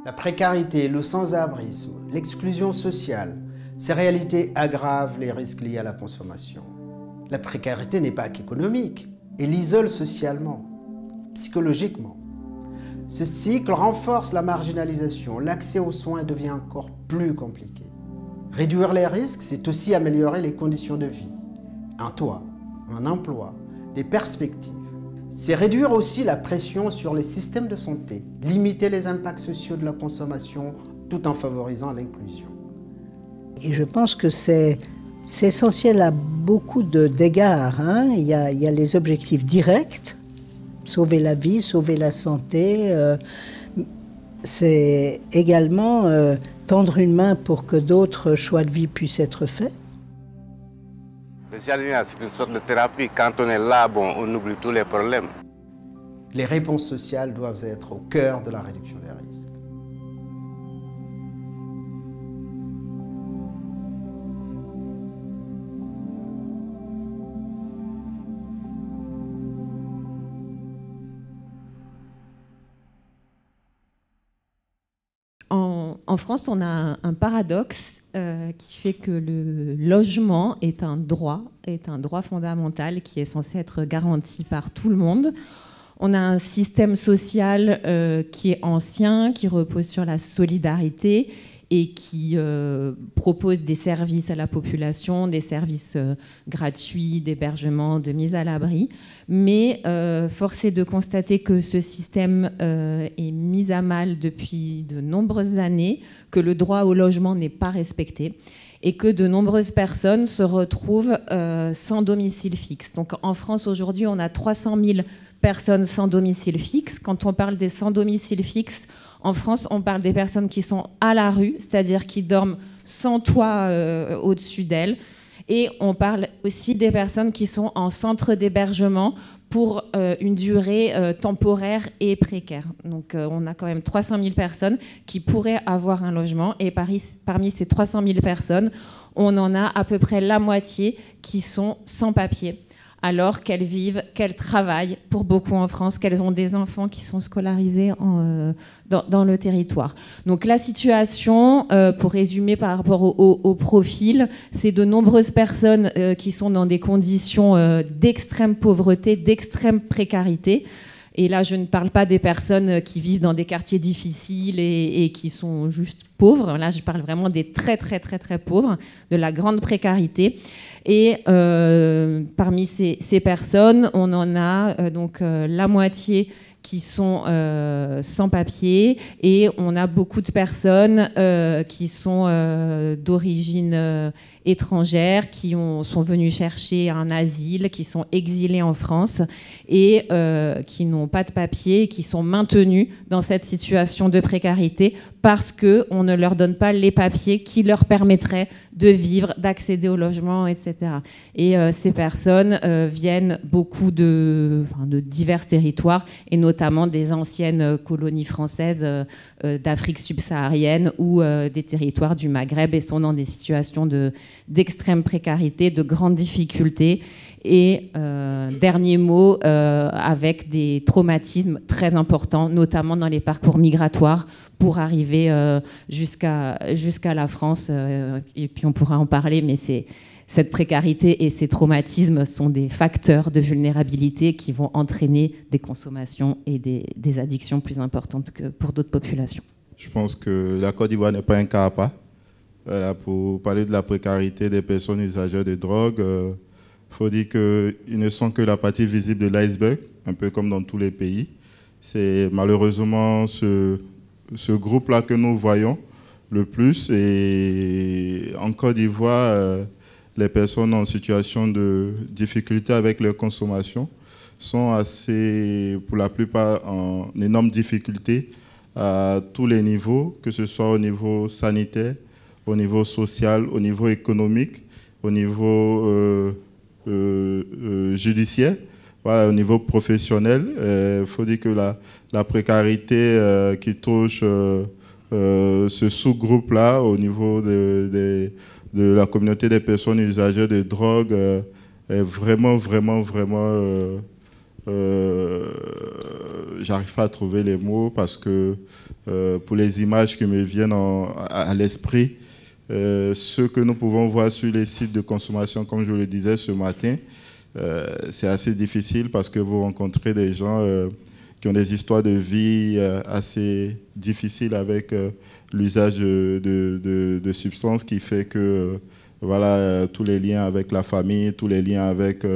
La précarité, le sans-abrisme, l'exclusion sociale, ces réalités aggravent les risques liés à la consommation. La précarité n'est pas qu'économique, elle isole socialement, psychologiquement. Ce cycle renforce la marginalisation, l'accès aux soins devient encore plus compliqué. Réduire les risques, c'est aussi améliorer les conditions de vie, un toit, un emploi, des perspectives. C'est réduire aussi la pression sur les systèmes de santé, limiter les impacts sociaux de la consommation tout en favorisant l'inclusion. Et je pense que c'est essentiel à beaucoup d'égards. Il y a les objectifs directs, sauver la vie, sauver la santé. C'est également tendre une main pour que d'autres choix de vie puissent être faits. Le jardinage, c'est une sorte de thérapie. Quand on est là, on oublie tous les problèmes. Les réponses sociales doivent être au cœur de la réduction des risques. En France, on a un paradoxe qui fait que le logement est un droit fondamental qui est censé être garanti par tout le monde. On a un système social qui est ancien, qui repose sur la solidarité et qui propose des services à la population, des services gratuits, d'hébergement, de mise à l'abri. Mais force est de constater que ce système est mis à mal depuis de nombreuses années, que le droit au logement n'est pas respecté et que de nombreuses personnes se retrouvent sans domicile fixe. Donc en France, aujourd'hui, on a 300 000 personnes sans domicile fixe. Quand on parle des sans domicile fixe, en France, on parle des personnes qui sont à la rue, c'est-à-dire qui dorment sans toit au-dessus d'elles. Et on parle aussi des personnes qui sont en centre d'hébergement pour une durée temporaire et précaire. Donc on a quand même 300 000 personnes qui pourraient avoir un logement. Et parmi ces 300 000 personnes, on en a à peu près la moitié qui sont sans papier, alors qu'elles vivent, qu'elles travaillent pour beaucoup en France, qu'elles ont des enfants qui sont scolarisés dans le territoire. Donc la situation, pour résumer par rapport au profil, c'est de nombreuses personnes qui sont dans des conditions d'extrême pauvreté, d'extrême précarité. Et là, je ne parle pas des personnes qui vivent dans des quartiers difficiles et qui sont juste pauvres. Là, je parle vraiment des très, très, très, très pauvres, de la grande précarité. Et parmi ces personnes, on en a donc la moitié qui sont sans papier et on a beaucoup de personnes qui sont d'origine étrangère, qui sont venues chercher un asile, qui sont exilées en France et qui n'ont pas de papier, qui sont maintenues dans cette situation de précarité parce qu'on ne leur donne pas les papiers qui leur permettraient de vivre, d'accéder au logement, etc. Et ces personnes viennent beaucoup de divers territoires, et notamment des anciennes colonies françaises d'Afrique subsaharienne ou des territoires du Maghreb, et sont dans des situations d'extrême précarité, de grandes difficultés. Et dernier mot, avec des traumatismes très importants, notamment dans les parcours migratoires, pour arriver jusqu'à la France. Et puis on pourra en parler, mais cette précarité et ces traumatismes sont des facteurs de vulnérabilité qui vont entraîner des consommations et des addictions plus importantes que pour d'autres populations. Je pense que la Côte d'Ivoire n'est pas un cas à part. Pour parler de la précarité des personnes usagères de drogue, il faut dire qu'ils ne sont que la partie visible de l'iceberg, un peu comme dans tous les pays. C'est malheureusement ce groupe-là que nous voyons le plus. Et en Côte d'Ivoire, les personnes en situation de difficulté avec leur consommation sont assez, pour la plupart, en énorme difficulté à tous les niveaux, que ce soit au niveau sanitaire, au niveau social, au niveau économique, au niveau judiciaire, voilà, au niveau professionnel. Il faut dire que la précarité qui touche ce sous-groupe-là au niveau de la communauté des personnes usagères de drogue est vraiment, vraiment, vraiment j'arrive pas à trouver les mots parce que pour les images qui me viennent à l'esprit, ce que nous pouvons voir sur les sites de consommation, comme je le disais ce matin, c'est assez difficile parce que vous rencontrez des gens qui ont des histoires de vie assez difficiles avec l'usage de substances qui fait que voilà, tous les liens avec la famille, tous les liens avec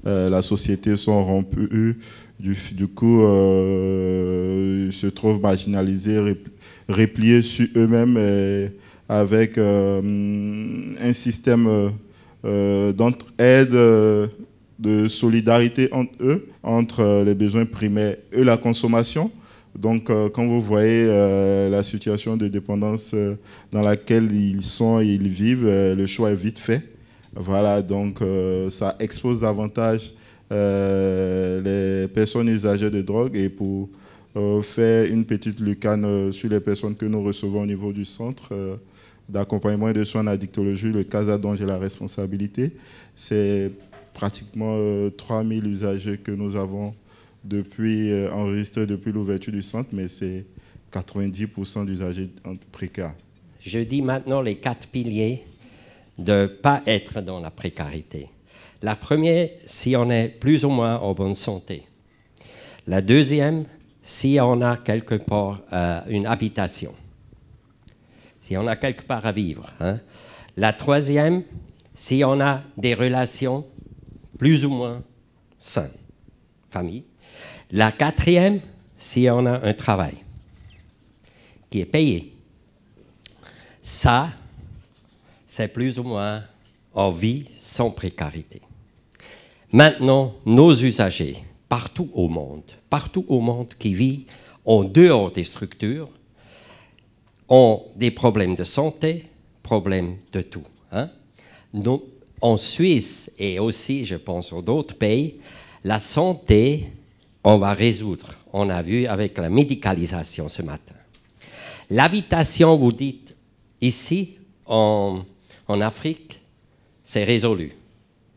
la société sont rompus. Du coup, se trouvent marginalisés, repliés sur eux-mêmes avec un système d'entraide, de solidarité entre eux, entre les besoins primaires et la consommation. Donc, quand vous voyez la situation de dépendance dans laquelle ils sont et ils vivent, le choix est vite fait. Voilà, donc ça expose davantage les personnes usagères de drogue. Et pour faire une petite lucane sur les personnes que nous recevons au niveau du centre d'accompagnement et de soins en addictologie, le CASA dont j'ai la responsabilité, c'est pratiquement 3000 usagers que nous avons enregistrés depuis l'ouverture du centre, mais c'est 90% d'usagers précaires. Je dis maintenant les 4 piliers de ne pas être dans la précarité. La première, si on est plus ou moins en bonne santé. La deuxième, si on a quelque part une habitation. Si on a quelque part à vivre. Hein. La troisième, si on a des relations plus ou moins saines, famille. La quatrième, si on a un travail qui est payé. Ça, c'est plus ou moins en vie sans précarité. Maintenant, nos usagers, partout au monde qui vivent en dehors des structures, ont des problèmes de santé, problèmes de tout. Hein? Nous, en Suisse et aussi, je pense, dans d'autres pays, la santé, on va résoudre. On a vu avec la médicalisation ce matin. L'habitation, vous dites, ici, en Afrique, c'est résolu.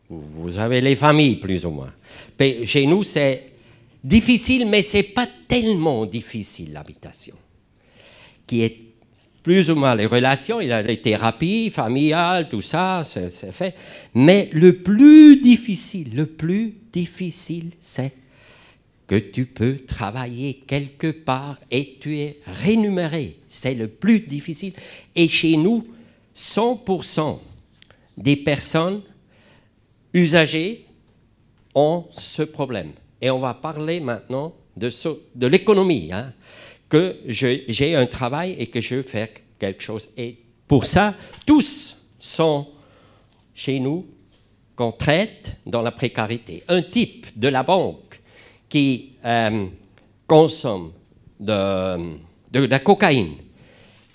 Vous avez les familles, plus ou moins. Mais chez nous, c'est difficile, mais ce n'est pas tellement difficile, l'habitation. Qui est plus ou moins les relations, il y a des thérapies familiales, tout ça, c'est fait. Mais le plus difficile, c'est que tu peux travailler quelque part et tu es rémunéré. C'est le plus difficile. Et chez nous, 100% des personnes usagers ont ce problème. Et on va parler maintenant de l'économie, hein, que j'ai un travail et que je veux faire quelque chose. Et pour ça, tous sont chez nous qu'on traite dans la précarité. Un type de la banque qui consomme de la cocaïne,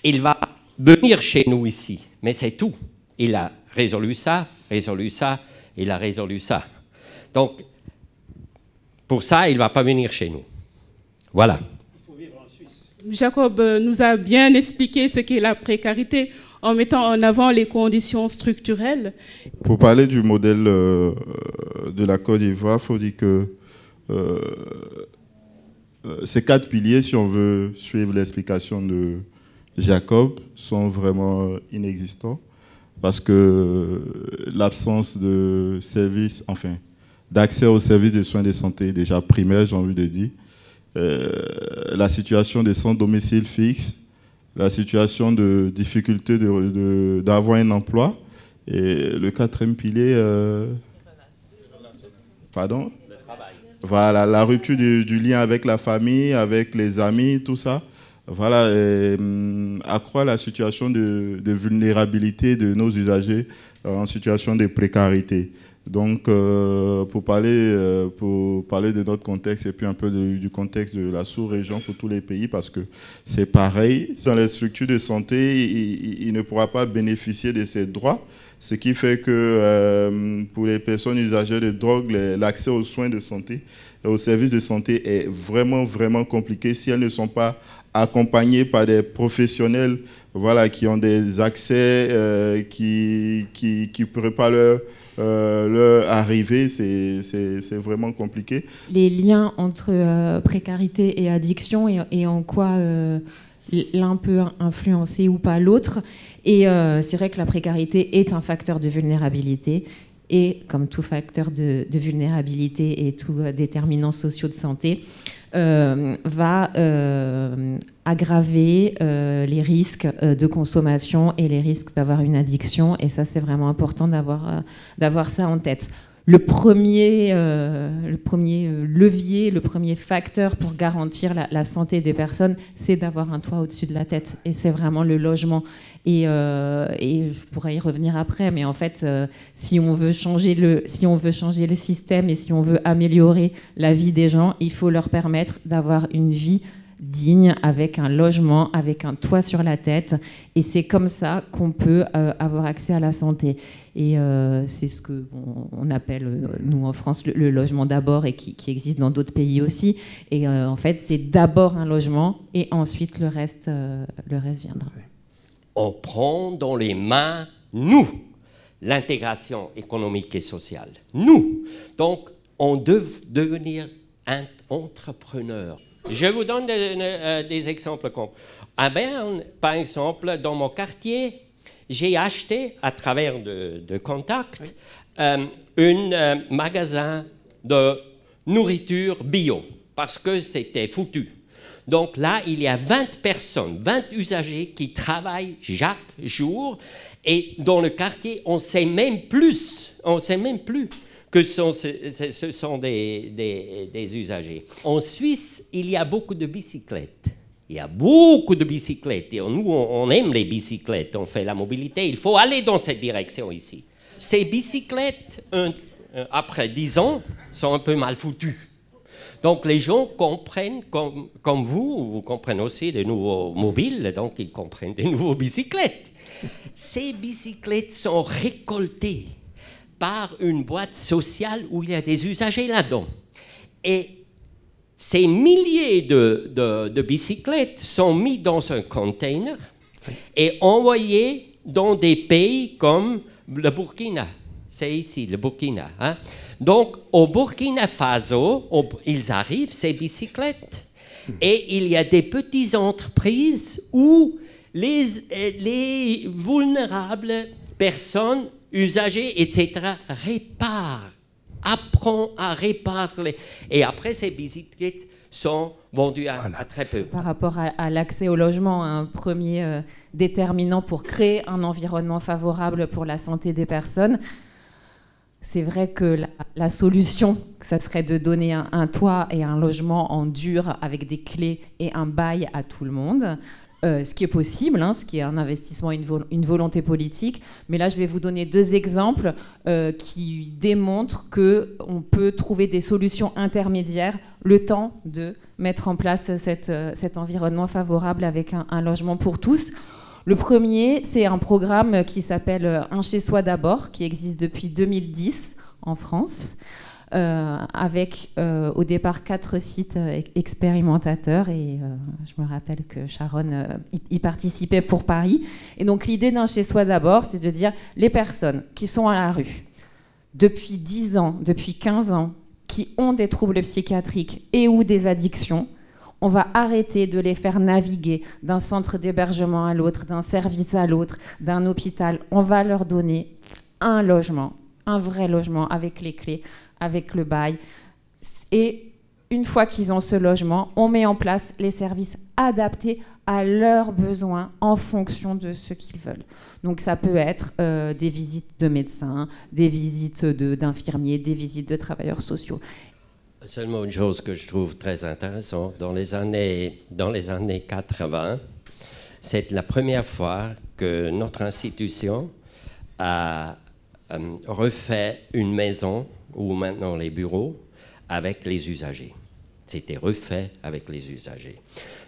il va venir chez nous ici, mais c'est tout. Il a résolu ça, il a résolu ça. Donc, pour ça, il ne va pas venir chez nous. Voilà. Il faut vivre en Suisse. Jacob nous a bien expliqué ce qu'est la précarité en mettant en avant les conditions structurelles. Pour parler du modèle de la Côte d'Ivoire, il faut dire que ces 4 piliers, si on veut suivre l'explication de Jacob, sont vraiment inexistants. Parce que l'absence de services, enfin, d'accès aux services de soins de santé déjà primaires, j'ai envie de dire, la situation des sans domicile fixe, la situation de difficulté d'avoir un emploi, et le 4e pilier, pardon, le travail. Voilà, la rupture du lien avec la famille, avec les amis, tout ça. Voilà, accroît la situation de vulnérabilité de nos usagers en situation de précarité. Donc, pour parler de notre contexte et puis un peu du contexte de la sous-région pour tous les pays, parce que c'est pareil, dans les structures de santé, il ne pourra pas bénéficier de ces droits, ce qui fait que pour les personnes usagères de drogue, l'accès aux soins de santé et aux services de santé est vraiment, vraiment compliqué si elles ne sont pas accompagnés par des professionnels voilà, qui ont des accès qui ne pourraient pas leur arriver, c'est vraiment compliqué. Les liens entre précarité et addiction et en quoi l'un peut influencer ou pas l'autre. Et c'est vrai que la précarité est un facteur de vulnérabilité. Et comme tout facteur de vulnérabilité et tout déterminant sociaux de santé, va aggraver les risques de consommation et les risques d'avoir une addiction. Et ça, c'est vraiment important d'avoir ça en tête. Le premier levier, le premier facteur pour garantir la santé des personnes, c'est d'avoir un toit au-dessus de la tête. Et c'est vraiment le logement. Et je pourrais y revenir après, mais en fait, si on veut changer le système et si on veut améliorer la vie des gens, il faut leur permettre d'avoir une vie digne, avec un logement, avec un toit sur la tête. Et c'est comme ça qu'on peut avoir accès à la santé. Et c'est ce qu'on appelle, nous en France, le logement d'abord, et qui existe dans d'autres pays aussi. Et en fait, c'est d'abord un logement et ensuite le reste viendra. On prend dans les mains, nous, l'intégration économique et sociale. Nous. Donc, on doit devenir un entrepreneur. Je vous donne des exemples. À Berne, par exemple, dans mon quartier, j'ai acheté, à travers de contacts, un magasin de nourriture bio, parce que c'était foutu. Donc là, il y a 20 personnes, 20 usagers qui travaillent chaque jour. Et dans le quartier, on ne sait même plus que ce sont des usagers. En Suisse, il y a beaucoup de bicyclettes. Il y a beaucoup de bicyclettes. Et nous, on aime les bicyclettes, on fait la mobilité. Il faut aller dans cette direction ici. Ces bicyclettes, après 10 ans, sont un peu mal foutues. Donc les gens comprennent, comme vous comprenez aussi les nouveaux mobiles, donc ils comprennent des nouveaux bicyclettes. Ces bicyclettes sont récoltées par une boîte sociale où il y a des usagers là-dedans. Et ces milliers de bicyclettes sont mis dans un container et envoyés dans des pays comme le Burkina. C'est ici, le Burkina. Hein? Donc, au Burkina Faso, ils arrivent, ces bicyclettes, et il y a des petites entreprises où les vulnérables personnes, usagers, etc., apprennent à réparer. Et après, ces bicyclettes sont vendues à très peu. Par rapport à l'accès au logement, un premier déterminant pour créer un environnement favorable pour la santé des personnes, c'est vrai que la solution, ça serait de donner un toit et un logement en dur avec des clés et un bail à tout le monde. Ce qui est possible, hein, ce qui est un investissement, une volonté politique. Mais là, je vais vous donner 2 exemples qui démontrent qu'on peut trouver des solutions intermédiaires le temps de mettre en place cet environnement favorable avec un logement pour tous. Le premier, c'est un programme qui s'appelle Un chez soi d'abord, qui existe depuis 2010 en France, avec au départ 4 sites expérimentateurs. Et je me rappelle que Sharon y participait pour Paris. Et donc l'idée d'Un chez soi d'abord, c'est de dire les personnes qui sont à la rue depuis 10 ans, depuis 15 ans, qui ont des troubles psychiatriques et ou des addictions, on va arrêter de les faire naviguer d'un centre d'hébergement à l'autre, d'un service à l'autre, d'un hôpital. On va leur donner un logement, un vrai logement avec les clés, avec le bail. Et une fois qu'ils ont ce logement, on met en place les services adaptés à leurs besoins en fonction de ce qu'ils veulent. Donc ça peut être des visites de médecins, des visites d'infirmiers, des visites de travailleurs sociaux. Seulement une chose que je trouve très intéressante, dans les années 80, c'est la première fois que notre institution a refait une maison, ou maintenant les bureaux, avec les usagers. C'était refait avec les usagers.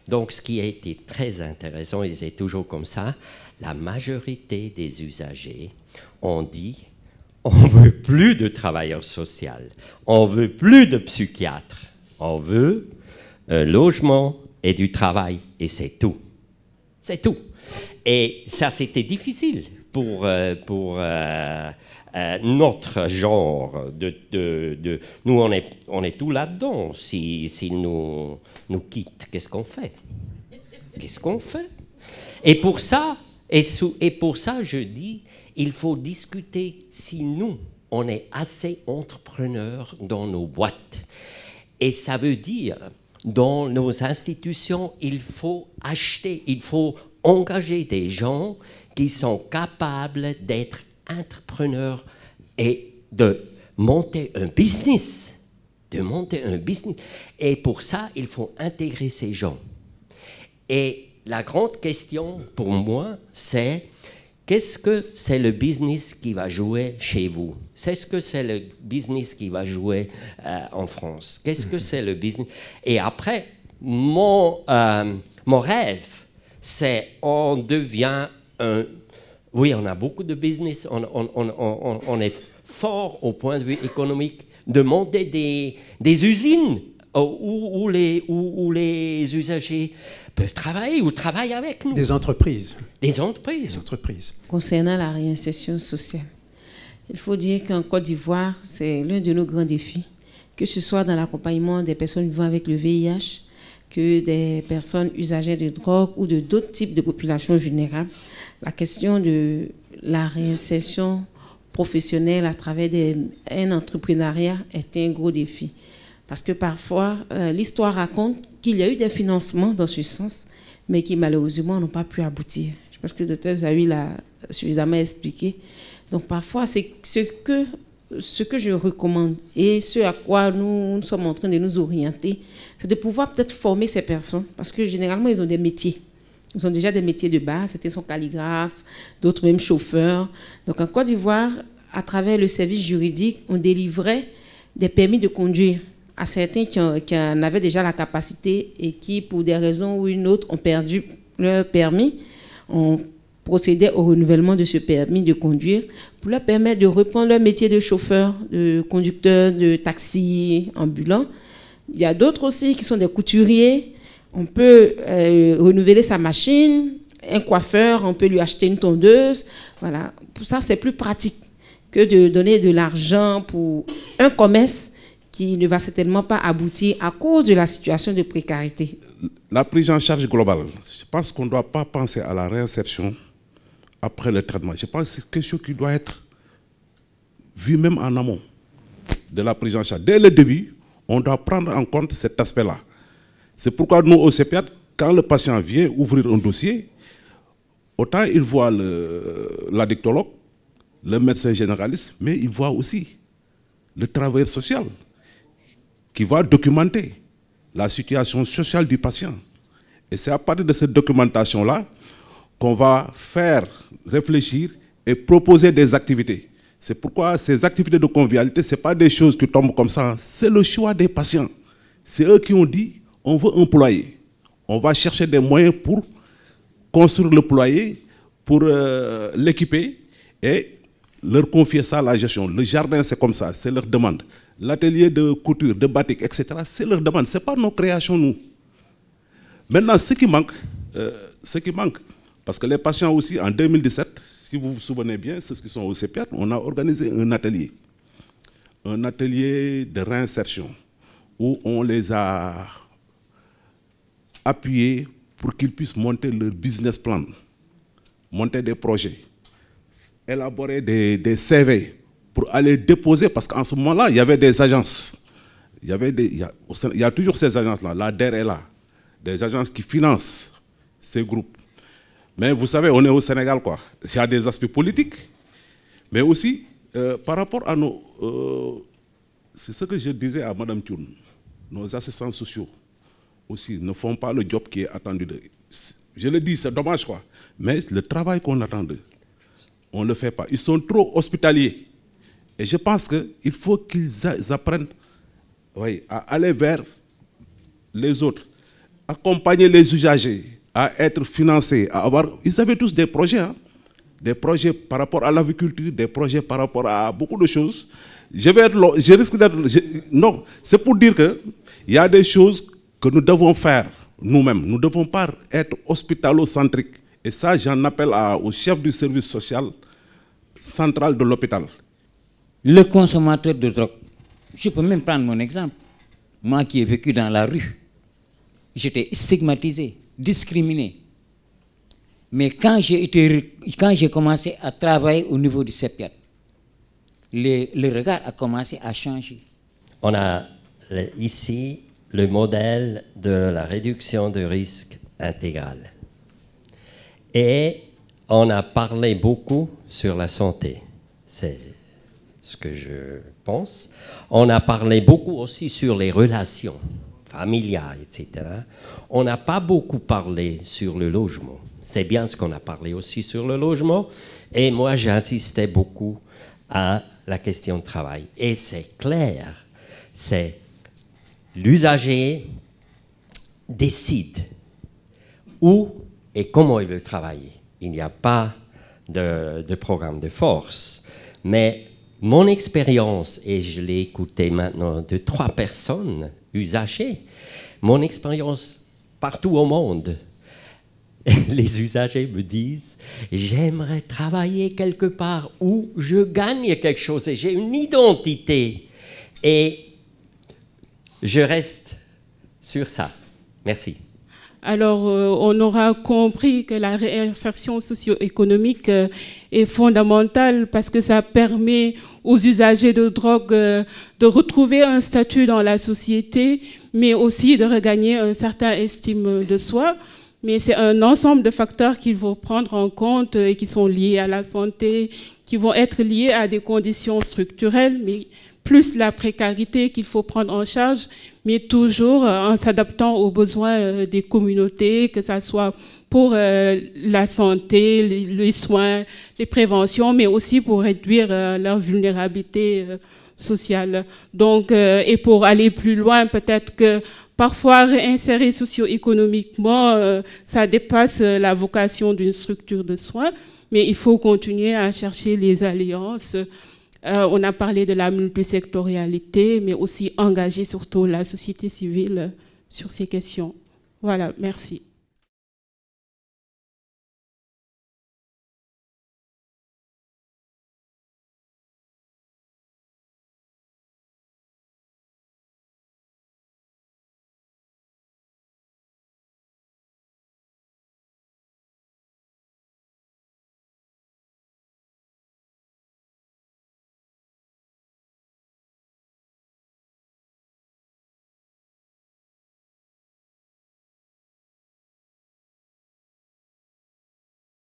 Donc ce qui a été très intéressant, et c'est toujours comme ça, la majorité des usagers ont dit: on ne veut plus de travailleurs sociaux, on ne veut plus de psychiatres, on veut un logement et du travail, et c'est tout. C'est tout. Et ça, c'était difficile pour notre genre. Nous, on est tout là-dedans. S'ils nous quittent, qu'est-ce qu'on fait? Qu'est-ce qu'on fait? Et pour ça, je dis, il faut discuter si nous, on est assez entrepreneurs dans nos boîtes. Et ça veut dire, dans nos institutions, il faut acheter, il faut engager des gens qui sont capables d'être entrepreneurs et de monter un business. Et pour ça, il faut intégrer ces gens. Et la grande question pour moi, c'est qu'est-ce que c'est le business qui va jouer chez vous? C'est ce que c'est le business qui va jouer en France? Qu'est-ce que c'est le business? Et après, mon rêve, c'est on devient un... Oui, on a beaucoup de business, on est fort au point de vue économique de monter des usines où les usagers peuvent travailler ou travaillent avec nous. Des entreprises. Des entreprises. Des entreprises. Concernant la réinsertion sociale, il faut dire qu'en Côte d'Ivoire, c'est l'un de nos grands défis, que ce soit dans l'accompagnement des personnes vivant avec le VIH, que des personnes usagères de drogue ou de d'autres types de populations vulnérables. La question de la réinsertion professionnelle à travers un entrepreneuriat est un gros défi. Parce que parfois, l'histoire raconte qu'il y a eu des financements dans ce sens, mais qui malheureusement n'ont pas pu aboutir. Je pense que le docteur Zawi l'a suffisamment expliqué. Donc parfois, c'est ce que je recommande et ce à quoi nous sommes en train de nous orienter, c'est de pouvoir peut-être former ces personnes, parce que généralement, ils ont des métiers. Ils ont déjà des métiers de base, certains sont calligraphes, d'autres même chauffeurs. Donc en Côte d'Ivoire, à travers le service juridique, on délivrait des permis de conduire à certains qui en avaient déjà la capacité et qui, pour des raisons ou une autre, ont perdu leur permis. On procédait au renouvellement de ce permis de conduire pour leur permettre de reprendre leur métier de chauffeur, de conducteur, de taxi ambulant. Il y a d'autres aussi qui sont des couturiers. On peut renouveler sa machine. Un coiffeur, on peut lui acheter une tondeuse. Voilà. Pour ça, c'est plus pratique que de donner de l'argent pour un commerce qui ne va certainement pas aboutir à cause de la situation de précarité. La prise en charge globale, je pense qu'on ne doit pas penser à la réinsertion après le traitement. Je pense que c'est quelque chose qui doit être vu même en amont de la prise en charge. Dès le début, on doit prendre en compte cet aspect-là. C'est pourquoi nous, au CEPIAT, quand le patient vient ouvrir un dossier, autant il voit l'addictologue, le médecin généraliste, mais il voit aussi le travailleur social qui va documenter la situation sociale du patient. Et c'est à partir de cette documentation-là qu'on va faire réfléchir et proposer des activités. C'est pourquoi ces activités de convivialité, ce n'est pas des choses qui tombent comme ça. C'est le choix des patients. C'est eux qui ont dit, on veut un poulailler. On va chercher des moyens pour construire le poulailler, pour l'équiper et leur confier ça à la gestion. Le jardin, c'est comme ça, c'est leur demande. L'atelier de couture, de batik, etc., c'est leur demande. Ce n'est pas nos créations, nous. Maintenant, ce qui manque, parce que les patients aussi, en 2017, si vous vous souvenez bien, ceux qui sont au CEPIAT, on a organisé un atelier de réinsertion, où on les a appuyés pour qu'ils puissent monter leur business plan, monter des projets, élaborer des CV pour aller déposer, parce qu'en ce moment-là, il y avait des agences. Il y a toujours ces agences-là, la DER est là, des agences qui financent ces groupes. Mais vous savez, on est au Sénégal, quoi. Il y a des aspects politiques, mais aussi par rapport à nos... c'est ce que je disais à Mme Thioune, nos assistants sociaux aussi ne font pas le job qui est attendu d'eux. Je le dis, c'est dommage, quoi. Mais le travail qu'on attend d'eux, on ne le fait pas. Ils sont trop hospitaliers. Et je pense qu'il faut qu'ils apprennent à aller vers les autres, accompagner les usagers, à être financés, à avoir... Ils avaient tous des projets, hein? Des projets par rapport à l'agriculture, des projets par rapport à beaucoup de choses. Je risque d'être... Non, c'est pour dire qu'il y a des choses que nous devons faire nous-mêmes. Nous ne devons pas être hospitalo-centriques Et ça, j'en appelle au chef du service social central de l'hôpital. Le consommateur de drogue, je peux même prendre mon exemple. Moi qui ai vécu dans la rue, j'étais stigmatisé, discriminé. Mais quand j'ai commencé à travailler au niveau du CEPIAT, le regard a commencé à changer. On a ici le modèle de la réduction de risque intégrale. Et on a parlé beaucoup sur la santé. C'est ce que je pense. On a parlé beaucoup aussi sur les relations familiales, etc. On n'a pas beaucoup parlé sur le logement. C'est bien ce qu'on a parlé aussi sur le logement. Et moi, j'insistais beaucoup à la question de travail. Et c'est clair, c'est l'usager décide où et comment il veut travailler. Il n'y a pas de programme de force. Mais mon expérience, et je l'ai écouté maintenant de 3 personnes usagers, mon expérience partout au monde, les usagers me disent « J'aimerais travailler quelque part où je gagne quelque chose et j'ai une identité. » Et je reste sur ça. Merci. Alors, on aura compris que la réinsertion socio-économique est fondamentale parce que ça permet aux usagers de drogue de retrouver un statut dans la société, mais aussi de regagner un certain estime de soi. Mais c'est un ensemble de facteurs qu'il faut prendre en compte et qui sont liés à la santé, qui vont être liés à des conditions structurelles, mais plus la précarité qu'il faut prendre en charge, mais toujours en s'adaptant aux besoins des communautés, que ce soit pour la santé, les soins, les préventions, mais aussi pour réduire leur vulnérabilité sociale. Donc, et pour aller plus loin, peut-être que parfois réinsérer socio-économiquement, ça dépasse la vocation d'une structure de soins, mais il faut continuer à chercher les alliances. On a parlé de la multisectorialité, mais aussi engager surtout la société civile sur ces questions. Voilà, merci.